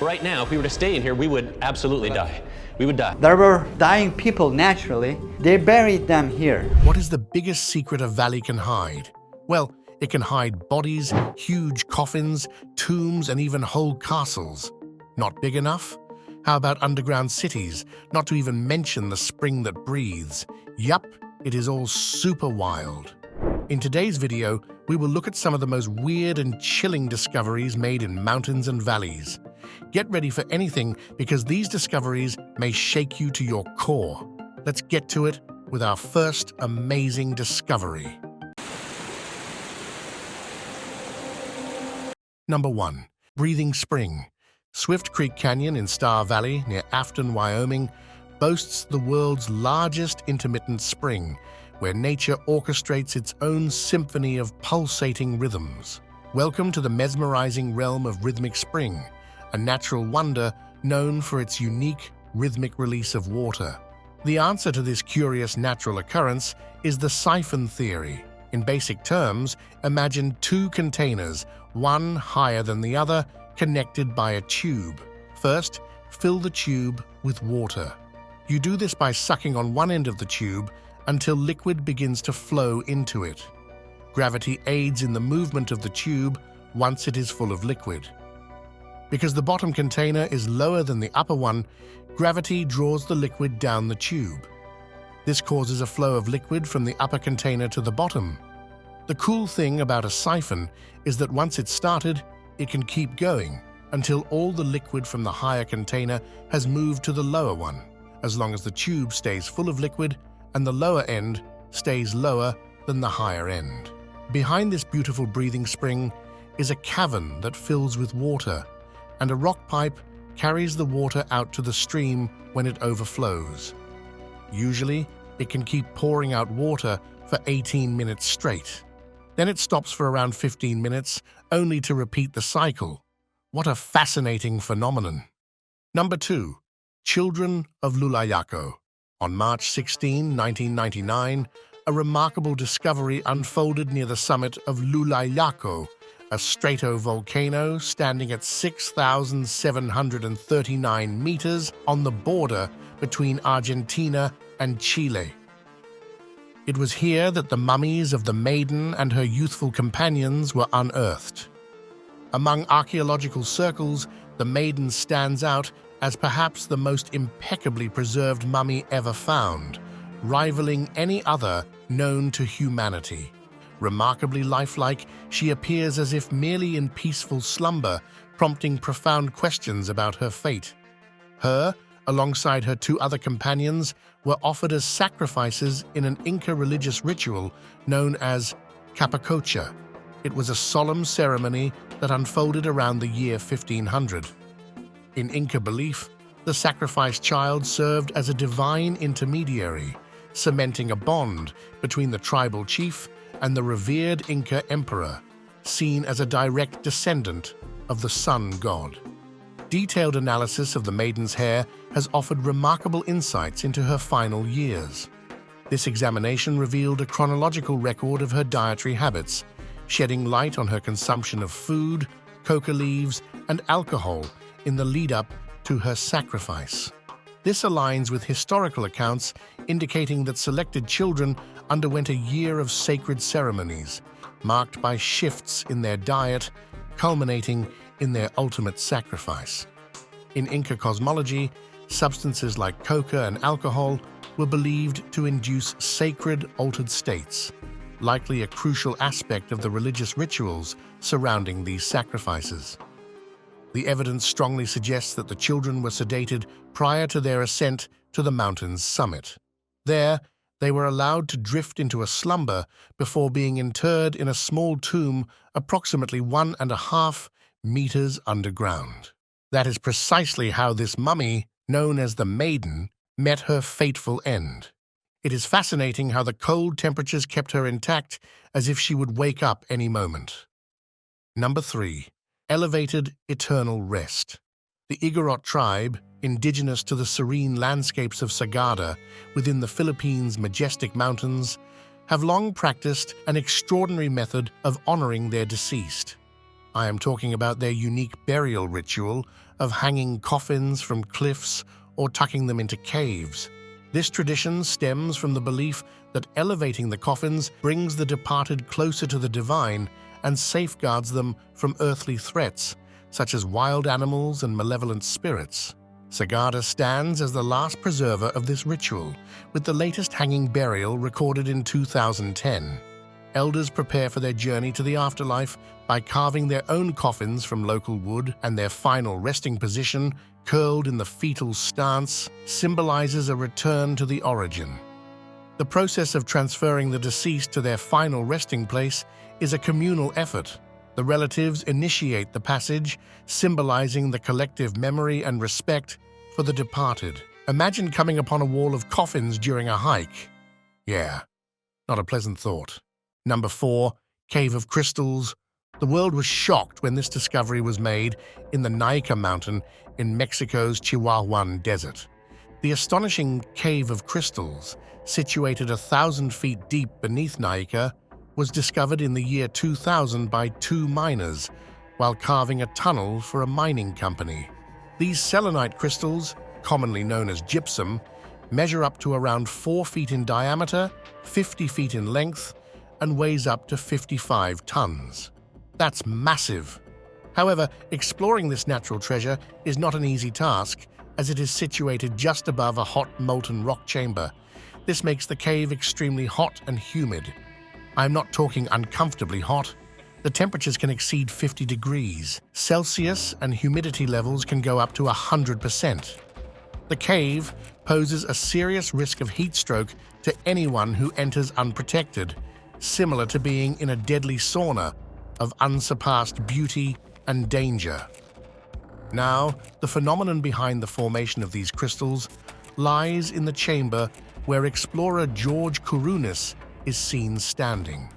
Right now, if we were to stay in here, we would absolutely die. We would die. There were dying people naturally. They buried them here. What is the biggest secret a valley can hide? Well, it can hide bodies, huge coffins, tombs, and even whole castles. Not big enough? How about underground cities, not to even mention the spring that breathes? Yup, it is all super wild. In today's video, we will look at some of the most weird and chilling discoveries made in mountains and valleys. Get ready for anything because these discoveries may shake you to your core. Let's get to it with our first amazing discovery. Number 1. Breathing Spring. Swift Creek Canyon in Star Valley near Afton, Wyoming, boasts the world's largest intermittent spring, where nature orchestrates its own symphony of pulsating rhythms. Welcome to the mesmerizing realm of rhythmic spring, a natural wonder known for its unique rhythmic release of water. The answer to this curious natural occurrence is the siphon theory. In basic terms, imagine two containers, one higher than the other, connected by a tube. First, fill the tube with water. You do this by sucking on one end of the tube until liquid begins to flow into it. Gravity aids in the movement of the tube once it is full of liquid. Because the bottom container is lower than the upper one, gravity draws the liquid down the tube. This causes a flow of liquid from the upper container to the bottom. The cool thing about a siphon is that once it's started, it can keep going until all the liquid from the higher container has moved to the lower one, as long as the tube stays full of liquid and the lower end stays lower than the higher end. Behind this beautiful breathing spring is a cavern that fills with water, and a rock pipe carries the water out to the stream when it overflows. Usually, it can keep pouring out water for 18 minutes straight. Then it stops for around 15 minutes, only to repeat the cycle. What a fascinating phenomenon. Number 2. Children of Lula, Yako. On March 16, 1999, a remarkable discovery unfolded near the summit of Lula, Yako, a stratovolcano standing at 6,739 meters on the border between Argentina and Chile. It was here that the mummies of the maiden and her youthful companions were unearthed. Among archaeological circles, the maiden stands out as perhaps the most impeccably preserved mummy ever found, rivaling any other known to humanity. Remarkably lifelike, she appears as if merely in peaceful slumber, prompting profound questions about her fate. Her, alongside her two other companions, were offered as sacrifices in an Inca religious ritual known as Capacocha. It was a solemn ceremony that unfolded around the year 1500. In Inca belief, the sacrificed child served as a divine intermediary, cementing a bond between the tribal chief and the revered Inca emperor, seen as a direct descendant of the sun god. Detailed analysis of the maiden's hair has offered remarkable insights into her final years. This examination revealed a chronological record of her dietary habits, shedding light on her consumption of food, coca leaves, and alcohol in the lead-up to her sacrifice. This aligns with historical accounts indicating that selected children underwent a year of sacred ceremonies, marked by shifts in their diet, culminating in their ultimate sacrifice. In Inca cosmology, substances like coca and alcohol were believed to induce sacred altered states, likely a crucial aspect of the religious rituals surrounding these sacrifices. The evidence strongly suggests that the children were sedated prior to their ascent to the mountain's summit. There, they were allowed to drift into a slumber before being interred in a small tomb approximately 1.5 meters underground. That is precisely how this mummy, known as the Maiden, met her fateful end. It is fascinating how the cold temperatures kept her intact, as if she would wake up any moment. Number 3. Elevated eternal rest. The Igorot tribe, indigenous to the serene landscapes of Sagada within the Philippines' majestic mountains, have long practiced an extraordinary method of honoring their deceased. I am talking about their unique burial ritual of hanging coffins from cliffs or tucking them into caves. This tradition stems from the belief that elevating the coffins brings the departed closer to the divine and safeguards them from earthly threats, such as wild animals and malevolent spirits. Sagada stands as the last preserver of this ritual, with the latest hanging burial recorded in 2010. Elders prepare for their journey to the afterlife by carving their own coffins from local wood, and their final resting position, curled in the fetal stance, symbolizes a return to the origin. The process of transferring the deceased to their final resting place is a communal effort. The relatives initiate the passage, symbolizing the collective memory and respect for the departed. Imagine coming upon a wall of coffins during a hike. Yeah, not a pleasant thought. Number 4, Cave of Crystals. The world was shocked when this discovery was made in the Naica Mountain in Mexico's Chihuahuan Desert. The astonishing Cave of Crystals, situated 1,000 feet deep beneath Naica, was discovered in the year 2000 by 2 miners while carving a tunnel for a mining company. These selenite crystals, commonly known as gypsum, measure up to around 4 feet in diameter, 50 feet in length, and weighs up to 55 tons. That's massive. However, exploring this natural treasure is not an easy task, as it is situated just above a hot molten rock chamber. This makes the cave extremely hot and humid. I'm not talking uncomfortably hot. The temperatures can exceed 50 degrees Celsius, and humidity levels can go up to 100%. The cave poses a serious risk of heat stroke to anyone who enters unprotected, similar to being in a deadly sauna of unsurpassed beauty and danger. Now, the phenomenon behind the formation of these crystals lies in the chamber where explorer George Kourounis is seen standing.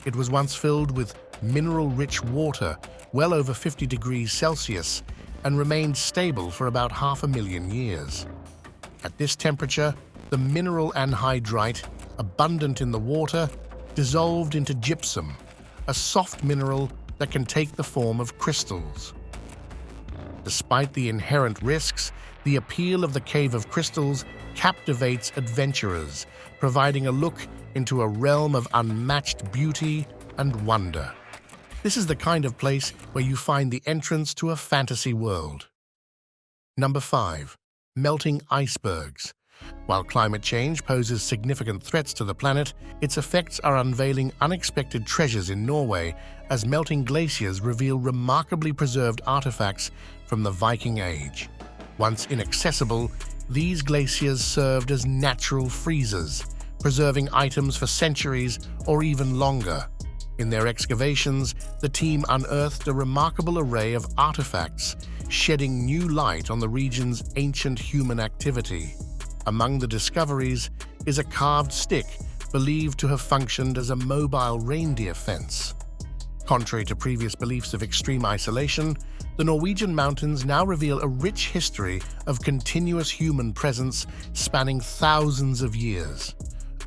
It was once filled with mineral-rich water well over 50 degrees Celsius and remained stable for about 500,000 years. At this temperature, the mineral anhydrite, abundant in the water, dissolved into gypsum, a soft mineral that can take the form of crystals. Despite the inherent risks, the appeal of the Cave of Crystals captivates adventurers, providing a look into a realm of unmatched beauty and wonder. This is the kind of place where you find the entrance to a fantasy world. Number 5. Melting icebergs. While climate change poses significant threats to the planet, its effects are unveiling unexpected treasures in Norway as melting glaciers reveal remarkably preserved artifacts from the Viking Age. Once inaccessible, these glaciers served as natural freezers, preserving items for centuries or even longer. In their excavations, the team unearthed a remarkable array of artifacts, shedding new light on the region's ancient human activity. Among the discoveries is a carved stick believed to have functioned as a mobile reindeer fence. Contrary to previous beliefs of extreme isolation, the Norwegian mountains now reveal a rich history of continuous human presence spanning thousands of years.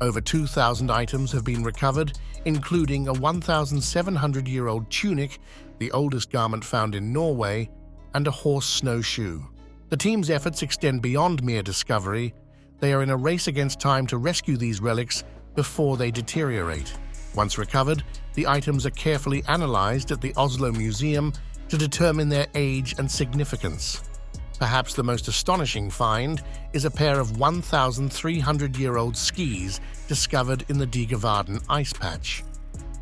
Over 2,000 items have been recovered, including a 1,700-year-old tunic, the oldest garment found in Norway, and a horse snowshoe. The team's efforts extend beyond mere discovery. They are in a race against time to rescue these relics before they deteriorate. Once recovered, the items are carefully analyzed at the Oslo Museum to determine their age and significance. Perhaps the most astonishing find is a pair of 1,300-year-old skis discovered in the Digervarden ice patch.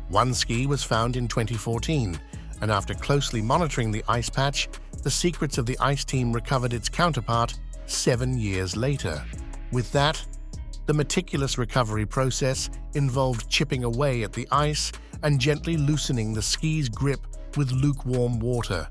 One ski was found in 2014, and after closely monitoring the ice patch, the secrets of the ice team recovered its counterpart 7 years later. With that, the meticulous recovery process involved chipping away at the ice and gently loosening the ski's grip with lukewarm water.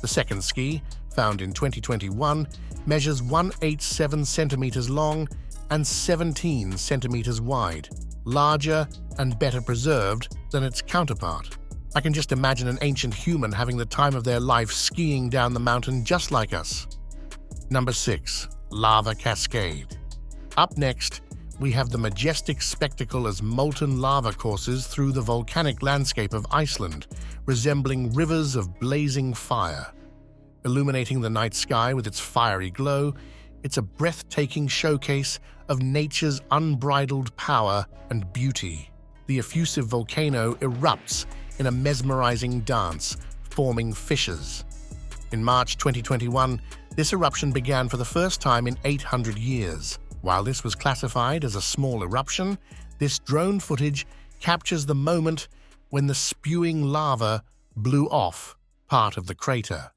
The second ski, found in 2021, measures 187 centimeters long and 17 centimeters wide, larger and better preserved than its counterpart. I can just imagine an ancient human having the time of their life skiing down the mountain just like us. Number 6. Lava Cascade. Up next, we have the majestic spectacle as molten lava courses through the volcanic landscape of Iceland, resembling rivers of blazing fire. Illuminating the night sky with its fiery glow, it's a breathtaking showcase of nature's unbridled power and beauty. The effusive volcano erupts in a mesmerizing dance, forming fissures. In March 2021, this eruption began for the first time in 800 years. While this was classified as a small eruption, this drone footage captures the moment when the spewing lava blew off part of the crater.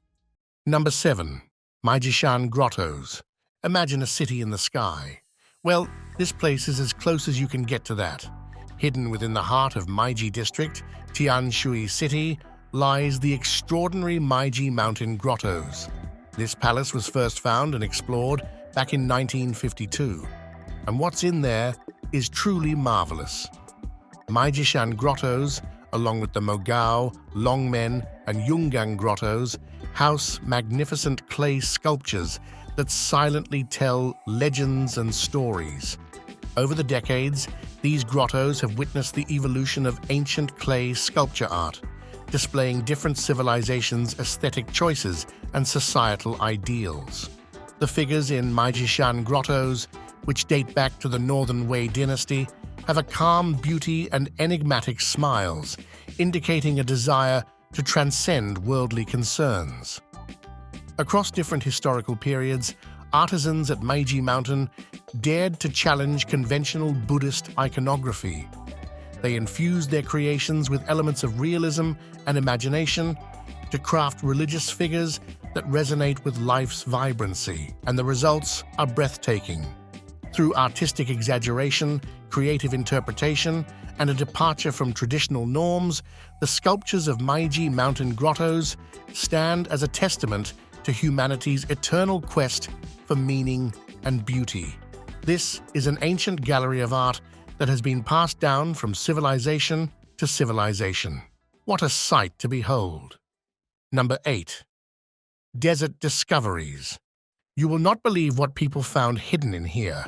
Number 7. Maesan Grottos. Imagine a city in the sky. Well, this place is as close as you can get to that. Hidden within the heart of Maeji District, Tian Shui City, lies the extraordinary Maeji Mountain Grottos. This palace was first found and explored back in 1952, and what's in there is truly marvelous. Maesan Grottos, along with the Mogao, Longmen, and Yungang Grottos, house magnificent clay sculptures that silently tell legends and stories. Over the decades, these grottos have witnessed the evolution of ancient clay sculpture art, displaying different civilizations' aesthetic choices and societal ideals. The figures in Maesan Grottos, which date back to the Northern Wei dynasty, have a calm beauty and enigmatic smiles, indicating a desire to transcend worldly concerns. Across different historical periods, artisans at Maeji Mountain dared to challenge conventional Buddhist iconography. They infused their creations with elements of realism and imagination to craft religious figures that resonate with life's vibrancy, and the results are breathtaking. Through artistic exaggeration, creative interpretation, and a departure from traditional norms, the sculptures of Maeji Mountain Grottos stand as a testament to humanity's eternal quest for meaning and beauty. This is an ancient gallery of art that has been passed down from civilization to civilization. What a sight to behold! Number 8. Desert Discoveries. You will not believe what people found hidden in here.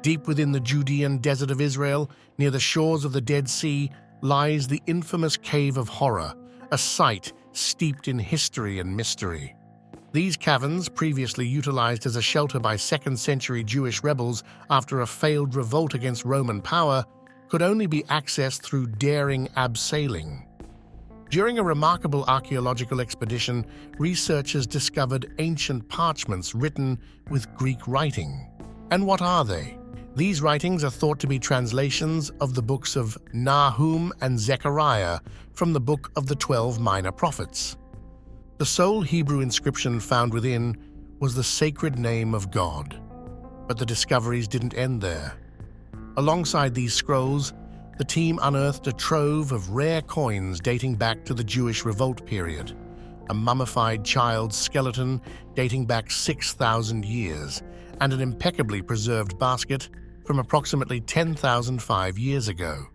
Deep within the Judean desert of Israel, near the shores of the Dead Sea, lies the infamous Cave of Horror, a site steeped in history and mystery. These caverns, previously utilized as a shelter by 2nd century Jewish rebels after a failed revolt against Roman power, could only be accessed through daring abseiling. During a remarkable archaeological expedition, researchers discovered ancient parchments written with Greek writing. And what are they? These writings are thought to be translations of the books of Nahum and Zechariah from the Book of the 12 Minor Prophets. The sole Hebrew inscription found within was the sacred name of God. But the discoveries didn't end there. Alongside these scrolls, the team unearthed a trove of rare coins dating back to the Jewish revolt period, a mummified child's skeleton dating back 6,000 years, and an impeccably preserved basket from approximately 10,005 years ago.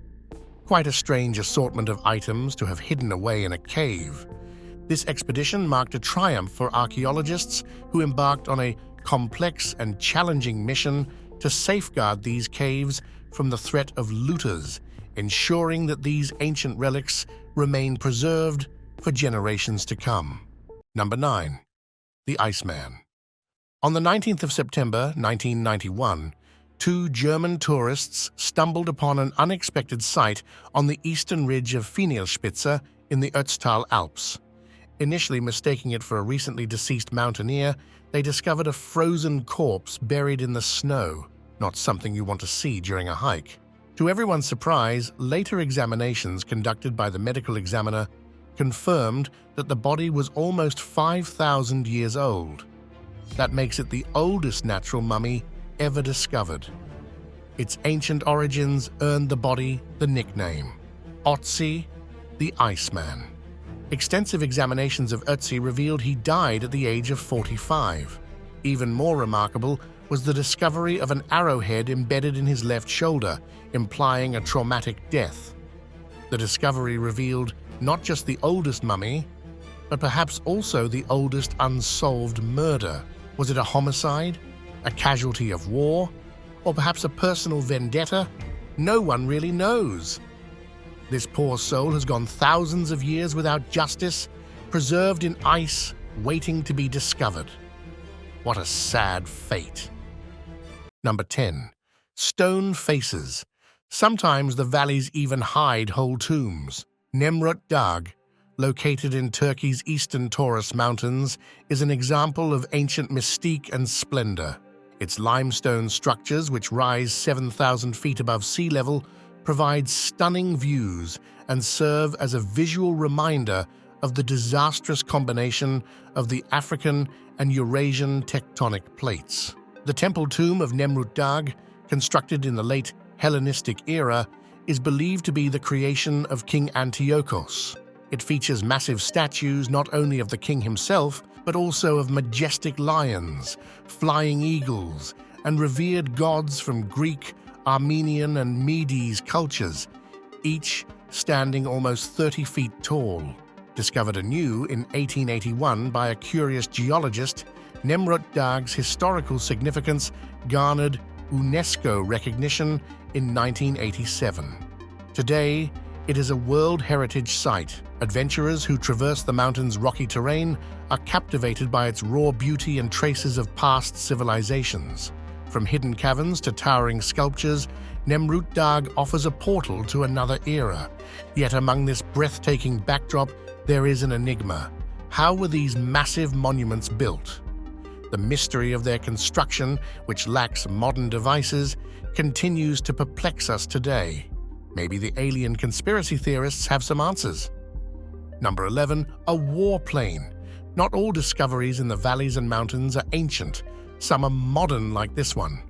Quite a strange assortment of items to have hidden away in a cave. This expedition marked a triumph for archaeologists who embarked on a complex and challenging mission to safeguard these caves from the threat of looters, ensuring that these ancient relics remain preserved for generations to come. Number 9. The Iceman. On the 19th of September 1991, 2 German tourists stumbled upon an unexpected sight on the eastern ridge of Finelspitze in the Ötztal Alps. Initially mistaking it for a recently deceased mountaineer, they discovered a frozen corpse buried in the snow, not something you want to see during a hike. To everyone's surprise, later examinations conducted by the medical examiner confirmed that the body was almost 5,000 years old. That makes it the oldest natural mummy ever discovered. Its ancient origins earned the body the nickname Ötzi, the Iceman. Extensive examinations of Ötzi revealed he died at the age of 45. Even more remarkable was the discovery of an arrowhead embedded in his left shoulder, implying a traumatic death. The discovery revealed not just the oldest mummy, but perhaps also the oldest unsolved murder. Was it a homicide, a casualty of war, Or perhaps a personal vendetta? No one really knows. This poor soul has gone thousands of years without justice, preserved in ice, waiting to be discovered. What a sad fate. Number 10. Stone faces. Sometimes the valleys even hide whole tombs. Nemrut Dağ, located in Turkey's eastern Taurus Mountains, is an example of ancient mystique and splendor. Its limestone structures, which rise 7,000 feet above sea level, provide stunning views and serve as a visual reminder of the disastrous combination of the African and Eurasian tectonic plates. The temple tomb of Nemrut Dağ, constructed in the late Hellenistic era, is believed to be the creation of King Antiochus. It features massive statues not only of the king himself, but also of majestic lions, flying eagles, and revered gods from Greek, Armenian, and Medes cultures, each standing almost 30 feet tall. Discovered anew in 1881 by a curious geologist, Nemrut Dağ's historical significance garnered UNESCO recognition in 1987. Today, it is a World Heritage Site. Adventurers who traverse the mountain's rocky terrain are captivated by its raw beauty and traces of past civilizations. From hidden caverns to towering sculptures, Nemrut Dağ offers a portal to another era. Yet among this breathtaking backdrop, there is an enigma. How were these massive monuments built? The mystery of their construction, which lacks modern devices, continues to perplex us today. Maybe the alien conspiracy theorists have some answers. Number 11. A warplane. Not all discoveries in the valleys and mountains are ancient. Some are modern, like this one.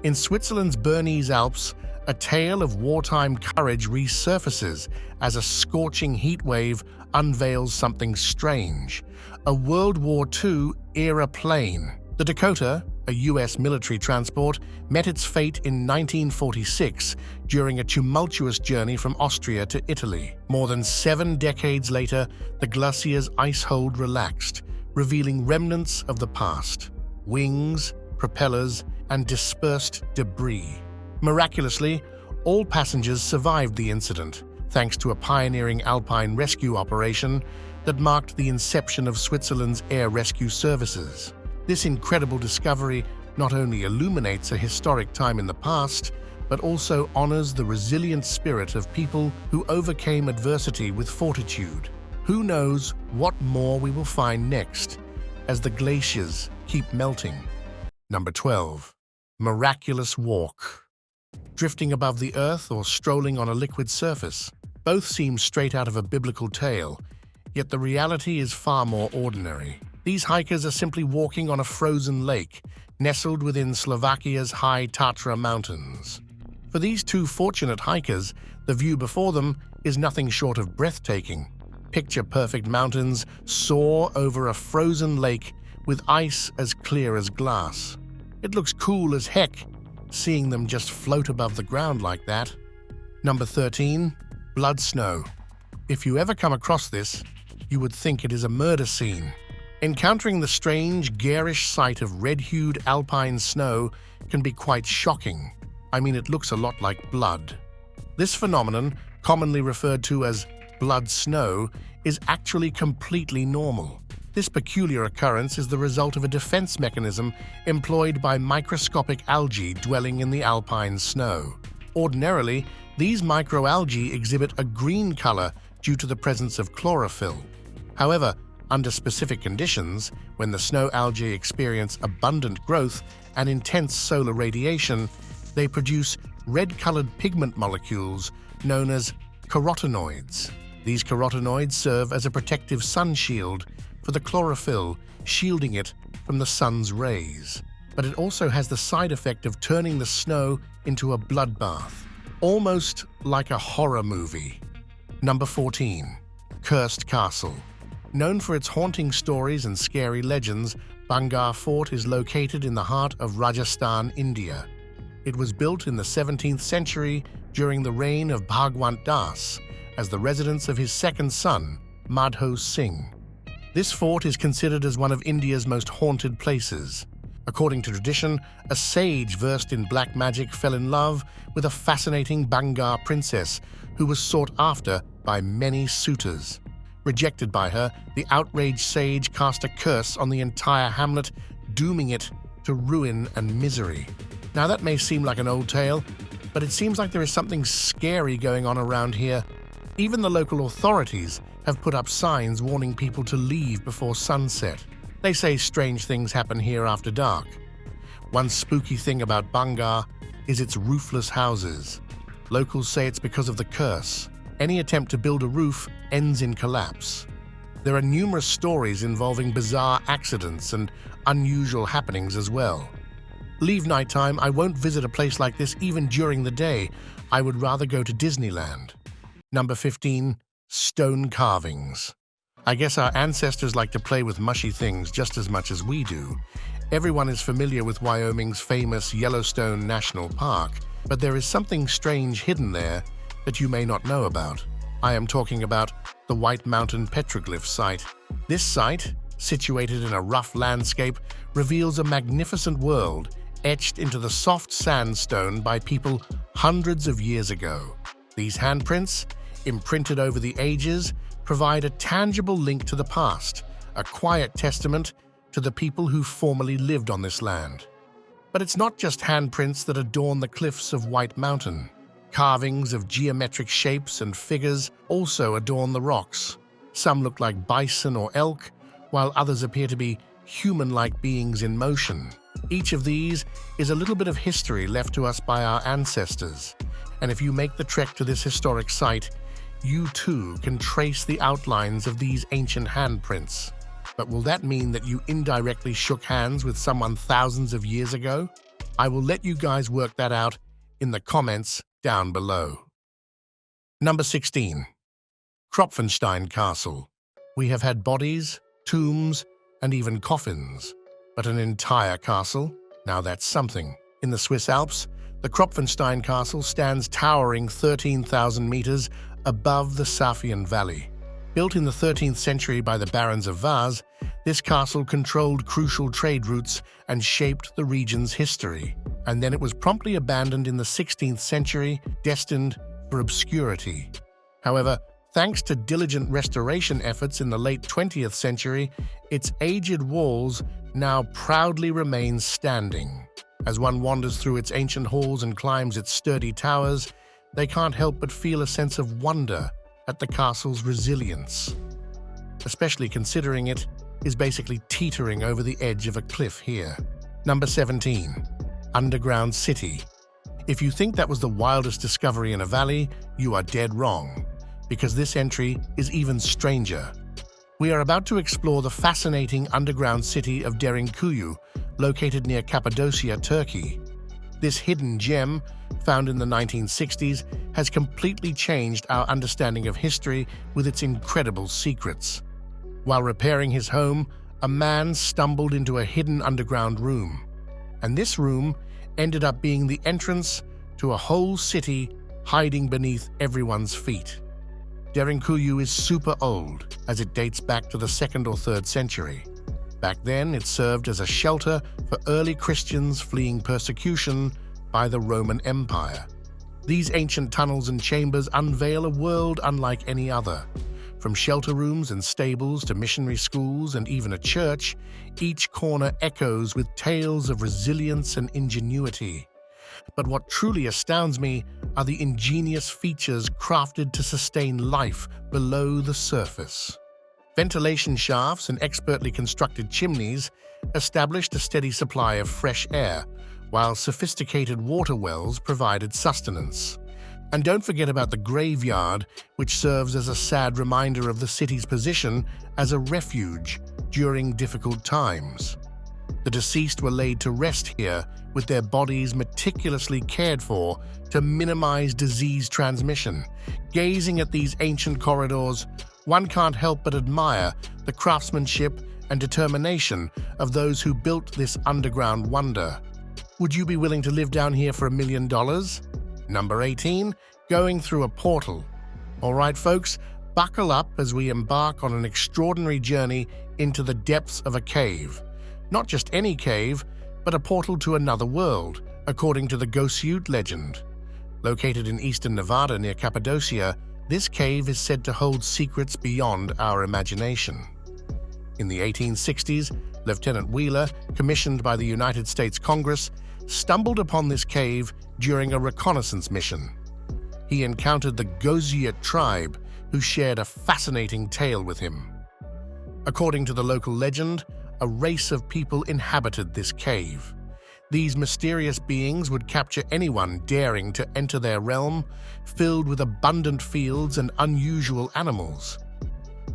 In Switzerland's Bernese Alps, a tale of wartime courage resurfaces as a scorching heat wave unveils something strange. A World War II-era plane. The Dakota, a U.S. military transport, met its fate in 1946 during a tumultuous journey from Austria to Italy. More than 7 decades later, the glacier's ice hold relaxed, revealing remnants of the past. Wings, propellers, and dispersed debris. Miraculously, all passengers survived the incident, thanks to a pioneering alpine rescue operation that marked the inception of Switzerland's air rescue services. This incredible discovery not only illuminates a historic time in the past, but also honors the resilient spirit of people who overcame adversity with fortitude. Who knows what more we will find next as the glaciers keep melting. Number 12. Miraculous walk. Drifting above the earth or strolling on a liquid surface. Both seem straight out of a biblical tale, yet the reality is far more ordinary. These hikers are simply walking on a frozen lake, nestled within Slovakia's high Tatra mountains. For these two fortunate hikers, the view before them is nothing short of breathtaking. Picture-perfect mountains soar over a frozen lake with ice as clear as glass. It looks cool as heck, seeing them just float above the ground like that. Number 13. Blood snow. If you ever come across this, you would think it is a murder scene. Encountering the strange, garish sight of red-hued alpine snow can be quite shocking. I mean, it looks a lot like blood. This phenomenon, commonly referred to as blood snow, is actually completely normal. This peculiar occurrence is the result of a defense mechanism employed by microscopic algae dwelling in the alpine snow. Ordinarily, these microalgae exhibit a green color due to the presence of chlorophyll. However, under specific conditions, when the snow algae experience abundant growth and intense solar radiation, they produce red-colored pigment molecules known as carotenoids. These carotenoids serve as a protective sun shield for the chlorophyll, shielding it from the sun's rays. But it also has the side effect of turning the snow into a bloodbath, almost like a horror movie. Number 14. Cursed Castle. Known for its haunting stories and scary legends, Bangar Fort is located in the heart of Rajasthan, India. It was built in the 17th century during the reign of Bhagwant Das as the residence of his second son, Madho Singh. This fort is considered as one of India's most haunted places. According to tradition, a sage versed in black magic fell in love with a fascinating Bangar princess who was sought after by many suitors. Rejected by her, the outraged sage cast a curse on the entire hamlet, dooming it to ruin and misery. Now that may seem like an old tale, but it seems like there is something scary going on around here. Even the local authorities have put up signs warning people to leave before sunset. They say strange things happen here after dark. One spooky thing about Bangar is its roofless houses. Locals say it's because of the curse. Any attempt to build a roof ends in collapse. There are numerous stories involving bizarre accidents and unusual happenings as well. Leave nighttime, I won't visit a place like this even during the day. I would rather go to Disneyland. Number 15. Stone carvings. I guess our ancestors like to play with mushy things just as much as we do. Everyone is familiar with Wyoming's famous Yellowstone National Park, but there is something strange hidden there that you may not know about. I am talking about the White Mountain Petroglyph site. This site, situated in a rough landscape, reveals a magnificent world etched into the soft sandstone by people hundreds of years ago. These handprints, imprinted over the ages, provide a tangible link to the past, a quiet testament to the people who formerly lived on this land. But it's not just handprints that adorn the cliffs of White Mountain. Carvings of geometric shapes and figures also adorn the rocks. Some look like bison or elk, while others appear to be human-like beings in motion. Each of these is a little bit of history left to us by our ancestors. And if you make the trek to this historic site, you too can trace the outlines of these ancient handprints. But will that mean that you indirectly shook hands with someone thousands of years ago? I will let you guys work that out in the comments down below. Number 16. Kopstein Castle. We have had bodies, tombs, and even coffins. But an entire castle? Now that's something. In the Swiss Alps, the Kopstein Castle stands towering 13,000 meters above the Safian Valley. Built in the 13th century by the Barons of Vaz, this castle controlled crucial trade routes and shaped the region's history. And then it was promptly abandoned in the 16th century, destined for obscurity. However, thanks to diligent restoration efforts in the late 20th century, its aged walls now proudly remain standing. As one wanders through its ancient halls and climbs its sturdy towers, they can't help but feel a sense of wonder at the castle's resilience, especially considering it is basically teetering over the edge of a cliff here. Number 17. Underground City. If you think that was the wildest discovery in a valley, you are dead wrong, because this entry is even stranger. We are about to explore the fascinating underground city of Derinkuyu, located near Cappadocia, Turkey. This hidden gem, found in the 1960s, has completely changed our understanding of history with its incredible secrets. While repairing his home, a man stumbled into a hidden underground room. And this room ended up being the entrance to a whole city hiding beneath everyone's feet. Derinkuyu is super old, as it dates back to the 2nd or 3rd century. Back then, it served as a shelter for early Christians fleeing persecution by the Roman Empire. These ancient tunnels and chambers unveil a world unlike any other. From shelter rooms and stables to missionary schools and even a church, each corner echoes with tales of resilience and ingenuity. But what truly astounds me are the ingenious features crafted to sustain life below the surface. Ventilation shafts and expertly constructed chimneys established a steady supply of fresh air, while sophisticated water wells provided sustenance. And don't forget about the graveyard, which serves as a sad reminder of the city's position as a refuge during difficult times. The deceased were laid to rest here, with their bodies meticulously cared for to minimize disease transmission. Gazing at these ancient corridors, one can't help but admire the craftsmanship and determination of those who built this underground wonder. Would you be willing to live down here for $1 million? Number 18, going through a portal. All right, folks, buckle up as we embark on an extraordinary journey into the depths of a cave. Not just any cave, but a portal to another world, according to the Gosyut legend. Located in eastern Nevada near Cappadocia, this cave is said to hold secrets beyond our imagination. In the 1860s, Lieutenant Wheeler, commissioned by the United States Congress, stumbled upon this cave during a reconnaissance mission. He encountered the Gosyut tribe, who shared a fascinating tale with him. According to the local legend, a race of people inhabited this cave. These mysterious beings would capture anyone daring to enter their realm, filled with abundant fields and unusual animals.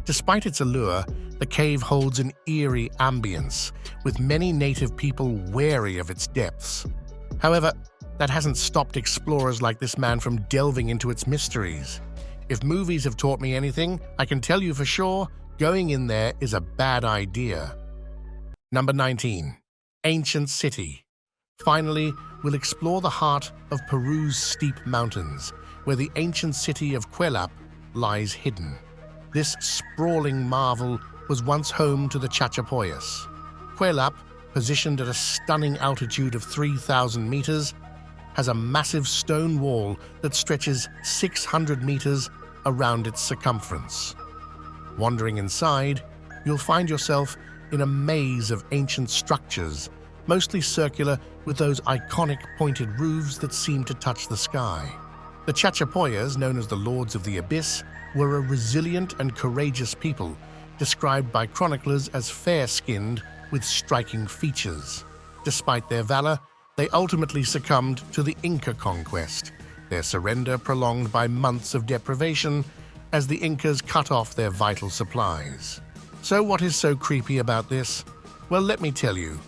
Despite its allure, the cave holds an eerie ambience, with many native people wary of its depths. However, that hasn't stopped explorers like this man from delving into its mysteries. If movies have taught me anything, I can tell you for sure, going in there is a bad idea. Number 19. Ancient City. Finally, we'll explore the heart of Peru's steep mountains, where the ancient city of Quelap lies hidden. This sprawling marvel was once home to the Chachapoyas. Quelap, positioned at a stunning altitude of 3,000 meters, has a massive stone wall that stretches 600 meters around its circumference. Wandering inside, you'll find yourself in a maze of ancient structures, mostly circular with those iconic pointed roofs that seem to touch the sky. The Chachapoyas, known as the Lords of the Abyss, were a resilient and courageous people, described by chroniclers as fair-skinned with striking features. Despite their valor, they ultimately succumbed to the Inca conquest, their surrender prolonged by months of deprivation as the Incas cut off their vital supplies. So what is so creepy about this? Well, let me tell you.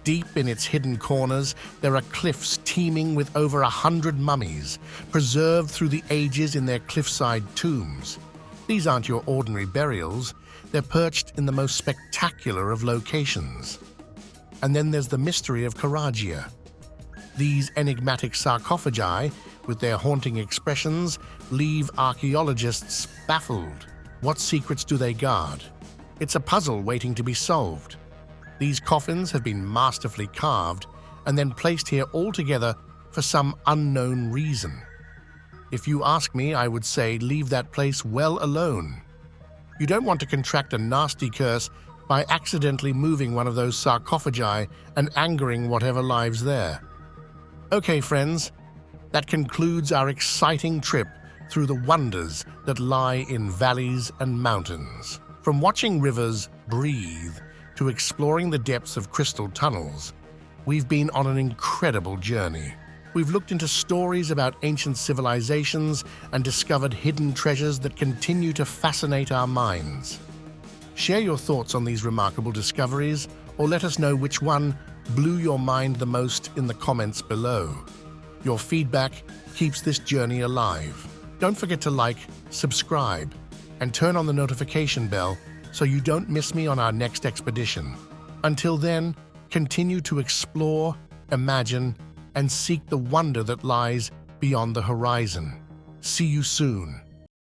Deep in its hidden corners, there are cliffs teeming with over 100 mummies, preserved through the ages in their cliffside tombs. These aren't your ordinary burials, they're perched in the most spectacular of locations. And then there's the mystery of Karagia. These enigmatic sarcophagi, with their haunting expressions, leave archaeologists baffled. What secrets do they guard? It's a puzzle waiting to be solved. These coffins have been masterfully carved and then placed here all together for some unknown reason. If you ask me, I would say leave that place well alone. You don't want to contract a nasty curse by accidentally moving one of those sarcophagi and angering whatever lives there. Okay, friends, that concludes our exciting trip through the wonders that lie in valleys and mountains. From watching rivers breathe to exploring the depths of crystal tunnels, we've been on an incredible journey. We've looked into stories about ancient civilizations and discovered hidden treasures that continue to fascinate our minds. Share your thoughts on these remarkable discoveries, or let us know which one blew your mind the most in the comments below. Your feedback keeps this journey alive. Don't forget to like, subscribe, and turn on the notification bell so you don't miss me on our next expedition. Until then, continue to explore, imagine, and seek the wonder that lies beyond the horizon. See you soon.